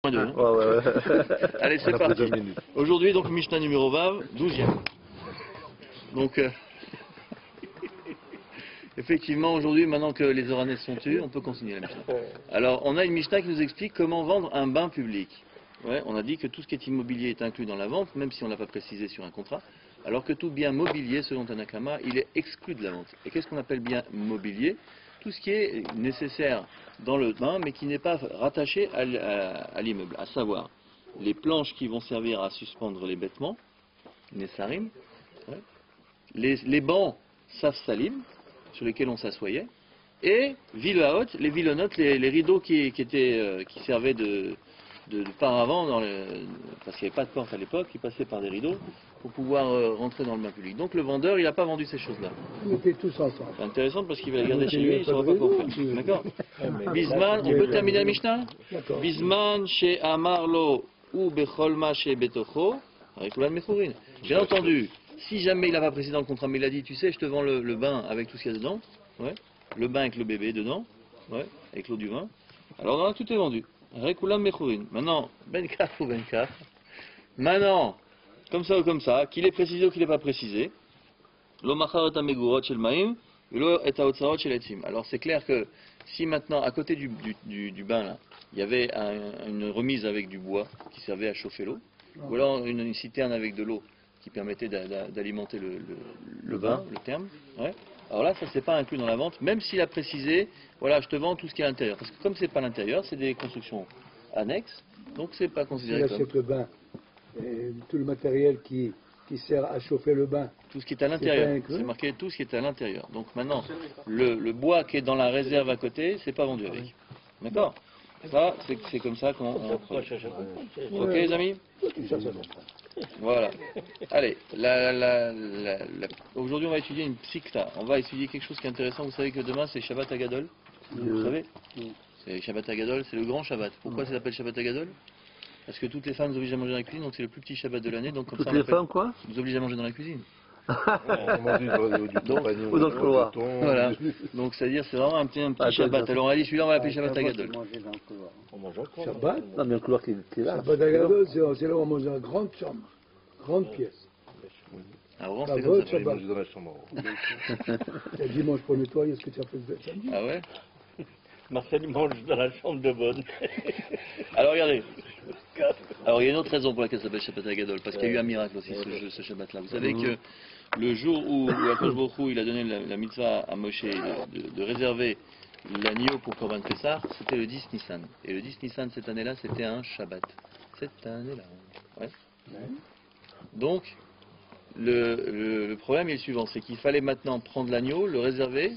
Ouais, ouais, ouais. Allez, c'est parti. Aujourd'hui, donc, Mishnah numéro 20, 12e. Donc, effectivement, aujourd'hui, maintenant que les Oranais sont tués, on peut continuer la Mishnah. Alors, on a une Mishnah qui nous explique comment vendre un bain public. Ouais, on a dit que tout ce qui est immobilier est inclus dans la vente, même si on ne l'a pas précisé sur un contrat, alors que tout bien mobilier, selon Tanakama, il est exclu de la vente. Et qu'est-ce qu'on appelle bien mobilier? Tout ce qui est nécessaire dans le bain, mais qui n'est pas rattaché à l'immeuble, à savoir les planches qui vont servir à suspendre les vêtements, les sarim, ouais, les bancs safsalim, sur lesquels on s'assoyait, et villaot, les villonotes, les rideaux qui servaient de paravent, parce qu'il n'y avait pas de porte à l'époque, qui passaient par des rideaux pour pouvoir rentrer dans le bain public. Donc le vendeur, il n'a pas vendu ces choses-là. Ils étaient tous ensemble. C'est intéressant parce qu'il va les garder chez lui, il ne saura pas quoi faire. D'accord. Bisman, on peut terminer la Mishnah. Bisman chez Amarlo ou Becholma chez Betocho, avec Ulan Mechourin. Bien entendu, si jamais il n'a pas précisé dans le contrat, mais il a dit, tu sais, je te vends le bain avec tout ce qu'il y a dedans, ouais, le bain avec le bébé dedans, ouais, avec l'eau du vin, alors là, tout est vendu. Avec Ulan Mechourin. Maintenant, Ben Kaf ou Ben Kaf. Maintenant, comme ça ou comme ça, qu'il est précisé ou qu'il n'est pas précisé, alors c'est clair que si maintenant, à côté du bain, là, il y avait une remise avec du bois qui servait à chauffer l'eau, ou alors une citerne avec de l'eau qui permettait d'alimenter le bain, le terme, ouais. Alors là, ça c'est pas inclus dans la vente, même s'il a précisé, voilà, je te vends tout ce qui est à l'intérieur. Parce que comme c'est pas à l'intérieur, c'est des constructions annexes, donc c'est pas considéré comme... le bain, et tout le matériel qui sert à chauffer le bain. Tout ce qui est à l'intérieur, c'est marqué tout ce qui est à l'intérieur. Donc maintenant, le bois qui est dans la réserve à côté, c'est pas vendu avec. D'accord? Ça, c'est comme ça qu'on... Ok les amis? Voilà. Allez, aujourd'hui on va étudier une psikta. On va étudier quelque chose qui est intéressant. Vous savez que demain c'est Shabbat Agadol. Vous savez? C'est Shabbat Agadol, c'est le grand Shabbat. Pourquoi ça s'appelle Shabbat Agadol? Parce que toutes les femmes nous obligent à manger dans la cuisine, donc c'est le plus petit Shabbat de l'année. Toutes les femmes quoi? Nous obligent à manger dans la cuisine. Ou dans le couloir. Voilà. Donc c'est-à-dire c'est vraiment un petit Shabbat. Alors on a dit celui-là on va l'appeler Shabbat Agadol. On mange au Shabbat? Non mais le couloir qui est là. Shabbat Agadol, c'est là où on mange dans la grande chambre, grande pièce. Avant c'était comme ça. Dans la chambre. C'est dimanche pour nettoyer ce que tu as fait samedi. Ah ouais? Marcel il mange dans la chambre de bonne. Alors regardez. Alors il y a une autre raison pour laquelle ça s'appelle Shabbat Agadol, parce qu'il y a eu un miracle aussi ce Shabbat-là. Vous savez que le jour où Akadosh Baruch Hu, il a donné la mitzvah à Moshe de réserver l'agneau pour Korban Pessah, c'était le 10 Nissan. Et le 10 Nissan cette année-là, c'était un Shabbat. Cette année-là. Ouais. Donc, le problème est le suivant, c'est qu'il fallait maintenant prendre l'agneau, le réserver.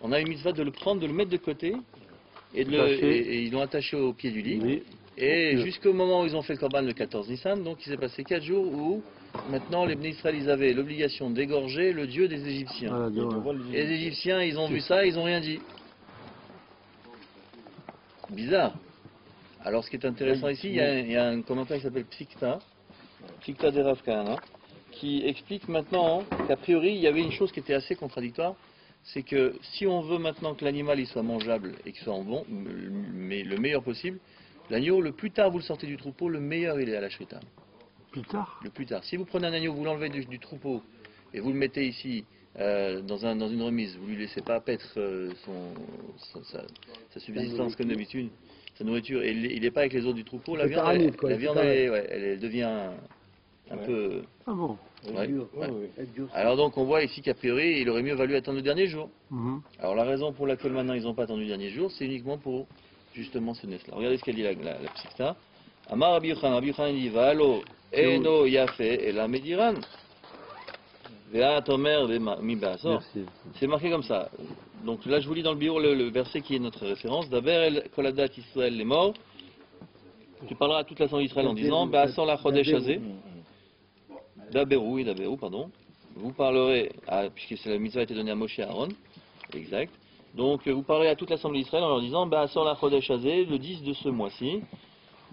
On a une mitzvah de le prendre, de le mettre de côté, et ils l'ont attaché au pied du lit. Oui. Et jusqu'au moment où ils ont fait le Korban le 14 Nissan, donc il s'est passé 4 jours où maintenant les Bnei Israël ils avaient l'obligation d'égorger le dieu des Égyptiens. Et les Égyptiens ils ont vu ça, ils n'ont rien dit. Bizarre. Alors ce qui est intéressant ici, il y a un commentaire qui s'appelle Psikta de Rav Kahana, qui explique maintenant qu'a priori il y avait une chose qui était assez contradictoire. C'est que si on veut maintenant que l'animal il soit mangeable et qu'il soit bon, mais le meilleur possible, l'agneau, le plus tard vous le sortez du troupeau, le meilleur il est à la shrita. Plus tard? Le plus tard. Si vous prenez un agneau, vous l'enlevez du troupeau et vous le mettez ici dans une remise, vous ne lui laissez pas paître sa subsistance comme d'habitude, sa nourriture, et il n'est pas avec les autres du troupeau, la viande elle devient un peu... Ah bon? Ouais. Alors donc on voit ici qu'a priori il aurait mieux valu attendre le dernier jour. Alors la raison pour laquelle maintenant ils n'ont pas attendu le dernier jour, c'est uniquement pour justement ce nef là. Regardez ce qu'elle dit la psikta. Amar Rabbi Yochanan dit Valo eno yafe et la mediran. C'est marqué comme ça. Donc là je vous lis dans le bureau le verset qui est notre référence. Daber el koladat Israël les morts. Tu parleras à toute l'assemblée d'Israël en disant Ba'asor la chodesh hazeh. Daberou, pardon. Vous parlerez, puisque la mitzvah a été donnée à Moshe et à Aaron, exact. Donc vous parlerez à toute l'assemblée d'Israël en leur disant Ba'asor la chodesh hazeh, le 10 de ce mois-ci,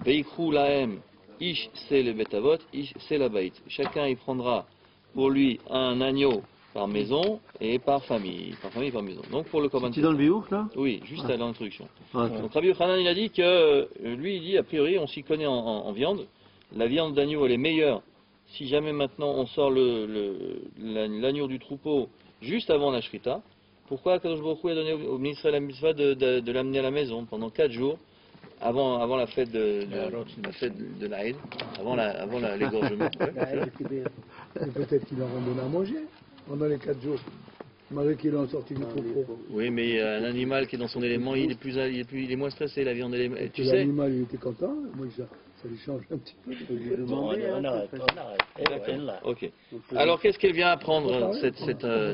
Veikru lahem, ish c'est le betavot, ish c'est la baït. Chacun y prendra pour lui un agneau par maison et par famille. Par famille et par maison. Donc pour le Korban C'est dans le biouf, là? Oui, juste à l'introduction. Ouais. Donc Rabbi Yochanan, il a dit que, lui, il dit, a priori, on s'y connaît en viande. La viande d'agneau, elle est meilleure si jamais maintenant on sort l'agneau du troupeau juste avant la shrita. Pourquoi Kadosh Baruch Hu a donné au ministre la mitzvah de l'amener à la maison pendant 4 jours avant la fête de l'Aïd, avant l'égorgement. Et peut-être qu'il en donné à manger pendant les 4 jours, malgré qu'ils l'ont sorti du troupeau. Oui, mais un animal qui est dans son élément, il est moins stressé, la viande. Tu sais. L'animal, il était content, moi, ça lui change un petit peu. Bon, on arrête. Elle là. Ok. Alors, qu'est-ce qu'elle vient apprendre, cette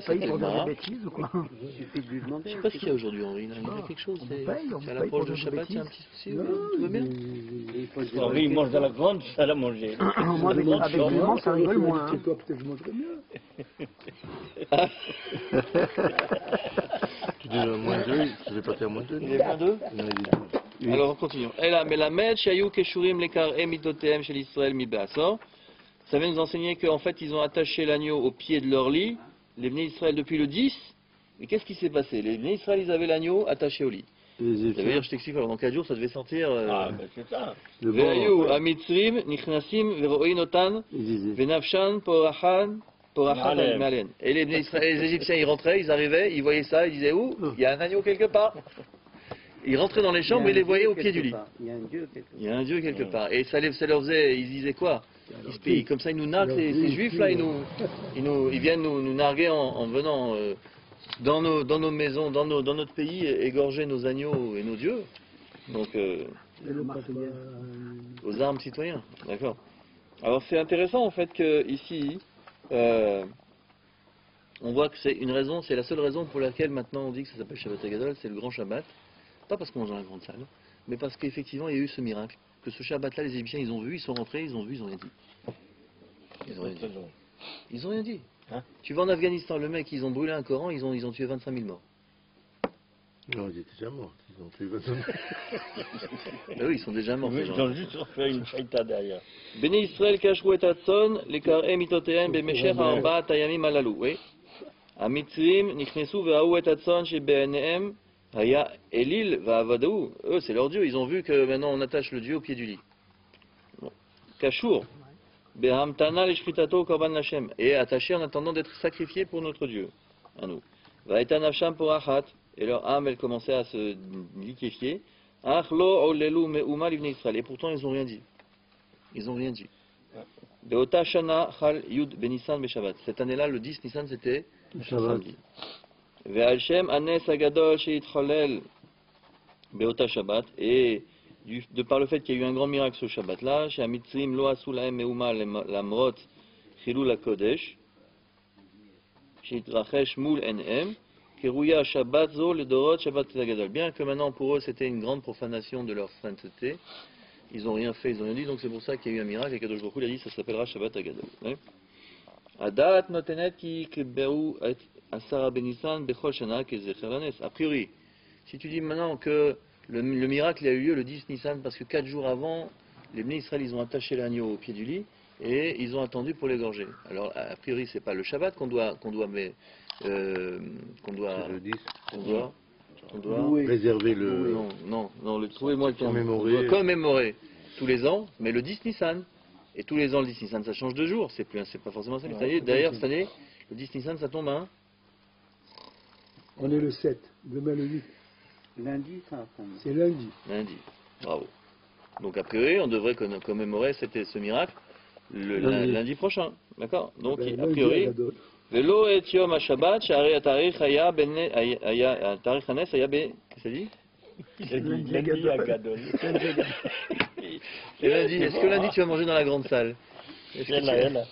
Gemara? bêtises ou quoi? Il suffit de lui demander. Je sais pas ce qu'il y a aujourd'hui, Henri. Il y a quelque chose. C'est à l'approche de Shabbat, il y a un petit souci. Tout va bien? Henri, il mange dans la grande salle à manger. Moi, avec Clément, ça rigole moins. Et toi, peut-être que je mangerais mieux. Tu dis moins 2, tu fais partir à moins 2. Il est moins 2? Alors, continuons. Ça vient nous enseigner qu'en fait, ils ont attaché l'agneau au pied de leur lit, les Bnei Israël depuis le 10. Et qu'est-ce qui s'est passé? Les Bnei Israël, ils avaient l'agneau attaché au lit. Ça veut dire, je t'explique, pendant 4 jours, ça devait sortir. Ah, ben c'est ça. Ve'ayu amitzrim nichnasim ve'ro'in otan ve'nafshan porachan malen. Et les Égyptiens, ils rentraient, ils arrivaient, ils voyaient ça, ils disaient où? Il y a un agneau quelque part. Ils rentraient dans les chambres et les voyaient au pied du lit. Il y a un Dieu quelque part. Il y a un Dieu quelque part. Et ça leur faisait, ils disaient quoi? Comme ça, ils nous narguent, ces juifs-là, ils viennent nous narguer en venant dans nos maisons, dans notre pays, égorger nos agneaux et nos dieux. Donc, aux armes citoyens. D'accord. Alors, c'est intéressant, en fait, que ici, on voit que c'est la seule raison pour laquelle maintenant on dit que ça s'appelle Shabbat Hagadol, c'est le grand Shabbat. Pas parce qu'on mange dans la grande salle, mais parce qu'effectivement il y a eu ce miracle. Que ce Shabbat-là, les Égyptiens, ils ont vu, ils sont rentrés, ils ont vu, ils ont rien dit. Ils ont rien dit. Hein? Tu vas en Afghanistan, le mec, ils ont brûlé un Coran, ils ont tué 25 000 morts. Non, ils étaient déjà morts. Ils ont tué 25 000. Ben oui, ils sont déjà morts. Oui, ils ont juste refait une chaïta derrière. Béné Israël kashrou et atson, les kar'e mitotehem bemesher ha'arba tayamim alalou. Oui. Amitzrim nichnesu ve'aou et atson chez BNM. Haya Elil va Avadaou, eux c'est leur Dieu, ils ont vu que maintenant on attache le Dieu au pied du lit. Kashour, Behamtana l'Eshkritato Korban Hashem, et attaché en attendant d'être sacrifié pour notre Dieu, à nous. Vaïta Nafsham pour Achat, et leur âme elle commençait à se liquéfier. Achlo Olelu Meuma l'Ibn Israël, et pourtant ils n'ont rien dit. Ils n'ont rien dit. Beota Shana Chal Yud Benissan Beshabbat. Cette année-là, le 10 Nissan c'était samedi. Ve'alshem anes agadol sheitcholel beota Shabbat, et de par le fait qu'il y a eu un grand miracle ce Shabbat là, chez Amitzrim lo asu lahem meuma lamrot chilul hakodesh sheitrachesh mul enem keruya Shabbat zo le dorot Shabbat agadol. Bien que maintenant pour eux c'était une grande profanation de leur sainteté, ils n'ont rien fait, ils n'ont rien dit, donc c'est pour ça qu'il y a eu un miracle et Kadosh Baruch Hu a dit ça s'appellera Shabbat agadol. Adat notenet ki kebeu et Asara Benissan Bechol Shana Kezecher Hanes. A priori, si tu dis maintenant que le miracle a eu lieu le 10 Nissan parce que 4 jours avant, les Bnei Israël ils ont attaché l'agneau au pied du lit et ils ont attendu pour l'égorger. Alors a priori c'est pas le Shabbat qu'on doit Réserver le. Non, trouvez-moi le terme. Commémorer. On doit commémorer tous les ans, mais le 10 Nissan. Et tous les ans le 10 Nissan ça change de jour, c'est pas forcément ça. D'ailleurs cette année, le 10 Nissan ça tombe à On est le 7, demain le 8. Lundi, ça va prendre. C'est lundi. Lundi. Bravo. Donc a priori, on devrait commémorer ce miracle lundi prochain. D'accord? Donc a priori, Velo et Yom HaShabbat, Shari Atarich Haya Atarich Hanes Haya Qu'est-ce que ça dit? Lundi à Gadol. Et lundi, est-ce que lundi tu vas manger dans la grande salle? Elle.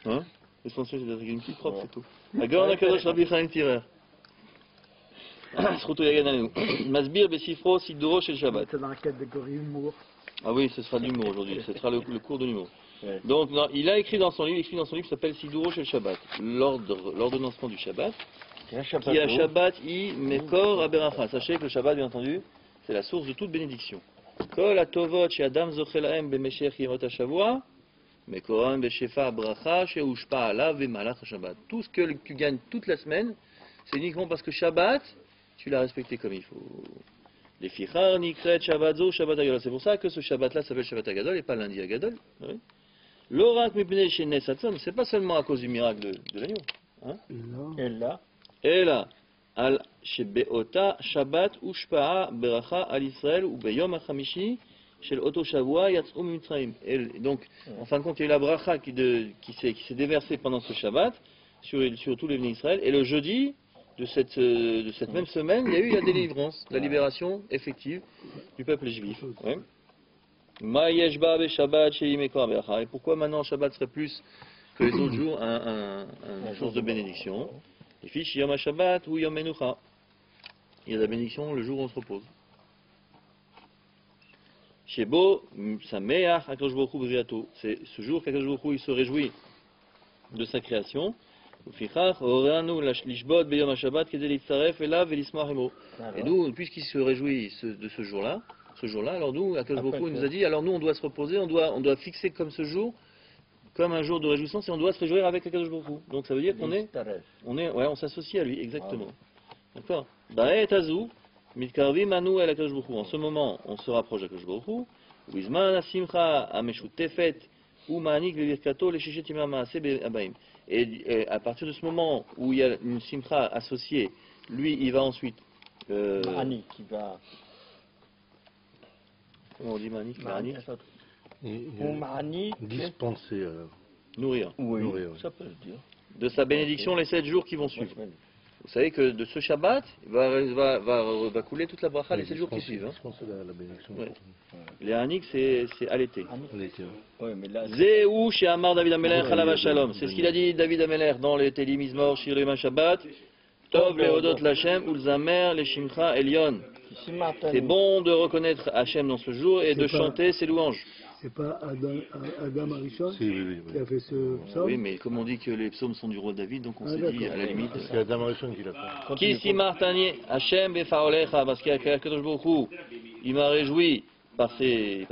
Hein? L'essentiel c'est d'être une petite propre, c'est tout. Agor Nakadosh Rabbi Chaim Tirer. Zchuto Yagen Alenu. Masbir Besifro Siduro chez le Shabbat. C'est dans la catégorie humour. Ah oui, ce sera de l'humour aujourd'hui, ce sera le cours de l'humour. Ouais. Donc, non, il a écrit dans son livre qui s'appelle Siduro chez le Shabbat, l'ordonnancement du Shabbat, qui a Shabbat I Mekor Aberacha. Sachez que le Shabbat, bien entendu, c'est la source de toute bénédiction. Kol Atovot chez Adam Zochelaem Bemeshech Yemot HaShavua, Mais Koran, Beshefa, Bracha, Sheushpa, Ala, Vemalach, Shabbat. Tout ce que tu gagnes toute la semaine, c'est uniquement parce que Shabbat, tu l'as respecté comme il faut. Les Fichar, Nikret, Shabbat Zo, Shabbat Agadol. C'est pour ça que ce Shabbat-là s'appelle Shabbat Agadol et pas lundi Agadol. Oui. L'orak Mipnei Shenei Satzon, c'est pas seulement à cause du miracle de l'agneau. Hein? Et là, Et là, Al Shebeota Shabbat Ushpa'a Beracha Al Israël ou Beyom HaChamishi Shel Oto Shavua Yatz'u Mitzrayim. Et donc, en fin de compte, il y a eu la bracha qui s'est déversée pendant ce Shabbat sur tous les venus d'Israël. Et le jeudi de cette même semaine, il y a eu la délivrance, la libération effective du peuple juif. Ouais. Ma Yeshba Be Shabbat Shei Mekor Beracha. Et pourquoi maintenant Shabbat serait plus que les autres jours une source de bénédiction? Les fiches Yom HaShabbat ou Yom Menucha. Il y a de la bénédiction le jour où on se repose. Shebo Sameach HaKadosh Baruch Hu B'Briato. C'est ce jour qu'HaKadosh Baruch Hu il se réjouit de sa création. Ufichach Horeanu Lishbot B'Yom HaShabbat Kedei Litzaref Elav Velismach Emo. Et nous, puisqu'il se réjouit de ce jour-là, alors nous, HaKadosh Baruch Hu nous a dit, alors nous on doit se reposer, on doit fixer comme ce jour, comme un jour de réjouissance, et on doit se réjouir avec HaKadosh Baruch Hu. Donc ça veut dire on s'associe à lui, exactement. D'accord. Ba'et Azu, Mitkarvim Anu El HaKadosh Baruch Hu. En ce moment, on se rapproche d'HaKadosh Baruch Hu. Uizman Asimcha Ameshutefet Umanik Levirkato Leshishet Yimei Maaseh Abaim. Et à partir de ce moment où il y a une simcha associée, lui, il va ensuite. Mani qui va. Comment on dit Mani? Mani. Dispenser. Nourrir. Oui, Nourrir, oui. ça peut se dire. De sa bénédiction les 7 jours qui vont suivre. Vous savez que de ce Shabbat va couler toute la bracha les 7 jours qui suivent. Hein. Dispenser la bénédiction. Ouais. Les Hanik, c'est à l'été. Oui, mais là. Zéou chez Amar David Amelech Halav Shalom. C'est ce qu'il a dit David Amelech dans les Télim Mizmor Shir Yom Shabbat. Tov leodot l'Hashem ulzamer le Shimcha Elion. C'est bon de reconnaître Hachem dans ce jour et de chanter ses louanges. C'est pas Adam Arishon Si, oui. qui a fait ce psaume? Oui, mais comme on dit que les psaumes sont du roi David, donc on s'est dit à la limite. C'est Adam Arishon qui l'a fait. Qui si martani Hachem befaolecha, parce qu'il y a Kadosh Baruch Hu, il m'a réjoui par ses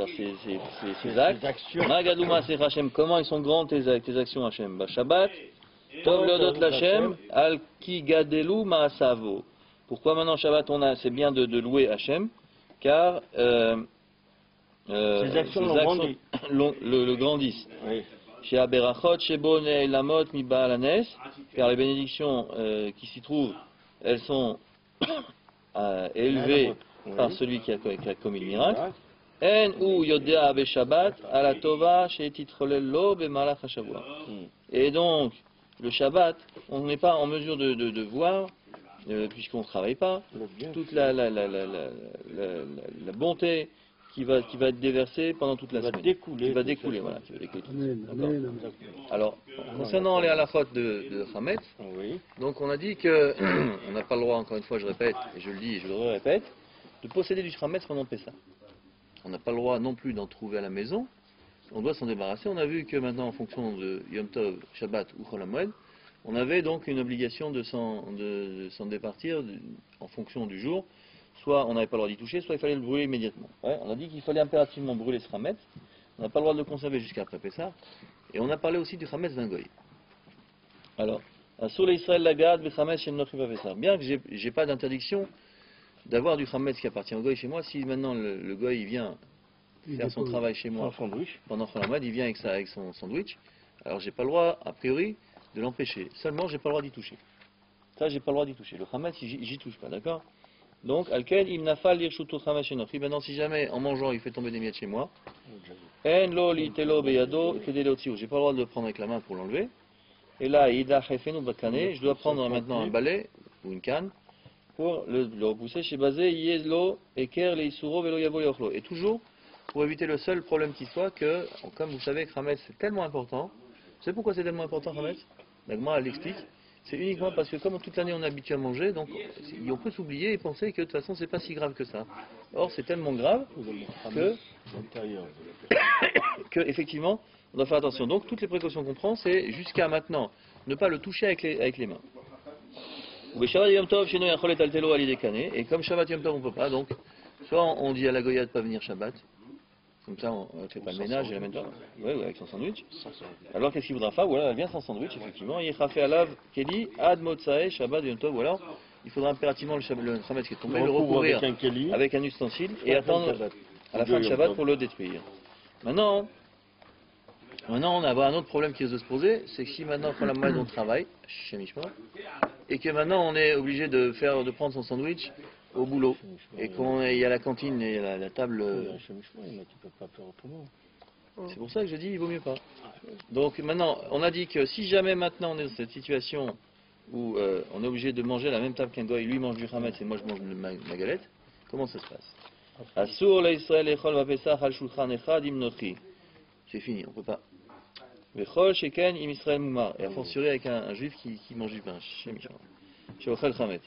actes. Magadouma c'est Hachem, comment ils sont grands tes actions Hachem? Shabbat, Tov leodot l'Hachem, al ki gadelu ma'asavo. Pourquoi maintenant Shabbat c'est bien de louer Hachem, car ces actions le grandissent. Oui. Chez Aberachot, chez Bonnet, Lamot, Mi Baalanes, car les bénédictions qui s'y trouvent, elles sont élevées par celui qui a commis le miracle. En ou Yodea Be Shabbat, ala Tova, chez Titrolello, Be Malach HaShavua. Et donc, le Shabbat, on n'est pas en mesure de voir, puisqu'on ne travaille pas, toute la bonté qui va être déversée pendant toute la semaine. Qui va découler, voilà. Amen. Alors, concernant les halachot de Hametz, donc on a dit que on n'a pas le droit, encore une fois je répète, et je le dis et je le répète, de posséder du Hametz pendant Pessah. On n'a pas le droit non plus d'en trouver à la maison, on doit s'en débarrasser. On a vu que maintenant, en fonction de Yom Tov, Shabbat ou Chol HaMoed, on avait donc une obligation de s'en départir en fonction du jour. Soit on n'avait pas le droit d'y toucher, soit il fallait le brûler immédiatement. Ouais, on a dit qu'il fallait impérativement brûler ce Hametz. On n'a pas le droit de le conserver jusqu'à après Pessah. Et on a parlé aussi du Hametz d'un goy. Alors, sur les Israël Lagad, le Hametz chez Nochiva Pessah. Bien que j'ai pas d'interdiction d'avoir du Hametz qui appartient au goy chez moi, si maintenant le goy il vient faire son travail chez moi pendant Chol HaMoed, il vient avec son sandwich, alors j'ai pas le droit, a priori, de l'empêcher. Seulement, j'ai pas le droit d'y toucher. Ça, j'ai pas le droit d'y toucher. Le Hametz, j'y touche pas, d'accord? Donc, alken im nafal lirshuto Hametz shenochi. Maintenant, si jamais en mangeant il fait tomber des miettes chez moi, en lo litelo beyado kedei leotziu. J'ai pas le droit de le prendre avec la main pour l'enlever. Et là, ida chefenu bakane. Je dois prendre maintenant un balai ou une canne pour le repousser. Chez basé yezlo eker leisuro velo yavo yochlo. Et toujours pour éviter le seul problème qui soit que, comme vous savez, que Hametz c'est tellement important. Vous savez pourquoi c'est tellement important Hametz? La Gemara elle l'explique. C'est uniquement parce que comme toute l'année on est habitué à manger, donc on peut s'oublier et penser que de toute façon c'est pas si grave que ça. Or c'est tellement grave que effectivement on doit faire attention. Donc toutes les précautions qu'on prend, c'est jusqu'à maintenant ne pas le toucher avec les mains. Et comme Shabbat Yom Tov on peut pas, donc soit on dit à la Goya de pas venir Shabbat, Comme ça, on ne fait pas le ménage et la même chose. Oui, avec son sandwich. Alors, qu'est-ce qu'il voudra faire? Ou alors, elle vient sans sandwich, effectivement. Yechafé alav keli ad motsae shabbat yom tov. Ou alors, il faudra impérativement le Shabbat qui est tombé, le recouvrir avec un ustensile et attendre à la fin de Shabbat pour le détruire. Maintenant, on a un autre problème qui risque de se poser, c'est que si maintenant, quand la moelle on travaille, chez Mishma, et que maintenant on est obligé de prendre son sandwich au boulot, et qu'il y a la cantine et la table. C'est pour ça que je dis il vaut mieux pas. Donc maintenant, on a dit que si jamais maintenant on est dans cette situation où on est obligé de manger à la même table qu'un goy, lui mange du chametz et moi je mange ma galette, comment ça se passe? Asur la Israël echol vapesach al shulchan echad im nochi. C'est fini, on peut pas. Vechol sheken im Israël mumar. Et a fortiori avec un juif qui mange du pain, chez Michel. Chez Ochel chametz.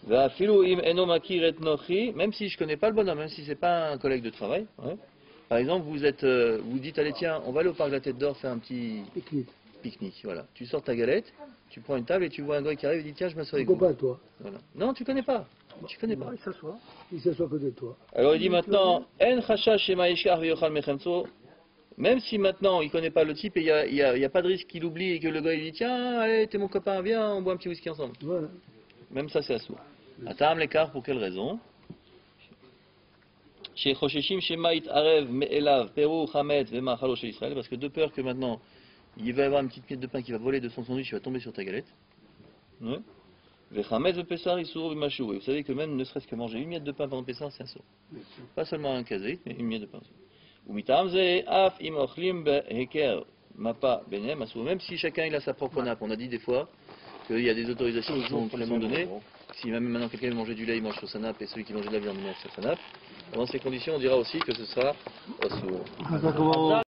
Ve'afilu im eno makir et nochi, même si je connais pas le bonhomme, même si c'est pas un collègue de travail. Ouais. Par exemple, vous dites allez tiens, on va aller au parc de la Tête d'Or faire un petit pique-nique. Voilà. Tu sors ta galette, tu prends une table et tu vois un gars qui arrive et dit tiens je m'assois avec vous. Pas toi. Voilà. Non, tu connais pas. Tu connais pas. Il s'assoit à côté de toi. Alors il dit maintenant en chashash shema yishkar ve'yochal mechemtso. Même si maintenant il ne connaît pas le type et il n'y a pas de risque qu'il oublie et que le gars il dit tiens allez t'es mon copain viens on boit un petit whisky ensemble. Voilà. Même ça c'est assourd. Atam l'écart pour quelle raison? Chez Chosheshim Shemait Arev Me'elav Peru Chamet Vemachalo chez Israël, parce que de peur que maintenant il va y avoir une petite miette de pain qui va voler de son sandwich, qui va tomber sur ta galette. Vechamet Vepesar Isur Vemashou. Et vous savez que même ne serait-ce que manger une miette de pain pendant Pessar, c'est un saut. Pas seulement un kazait, mais une miette de pain. Umitamze Af Im Ochlim Beheker Mapa Benem Asur. Même si chacun il a sa propre nappe, on a dit des fois qu'il y a des autorisations qui sont données. Si même maintenant quelqu'un mange du lait, il mange sur sa nappe, et celui qui mange de la viande, il mange sur sa nappe. Dans ces conditions, on dira aussi que ce sera assourd.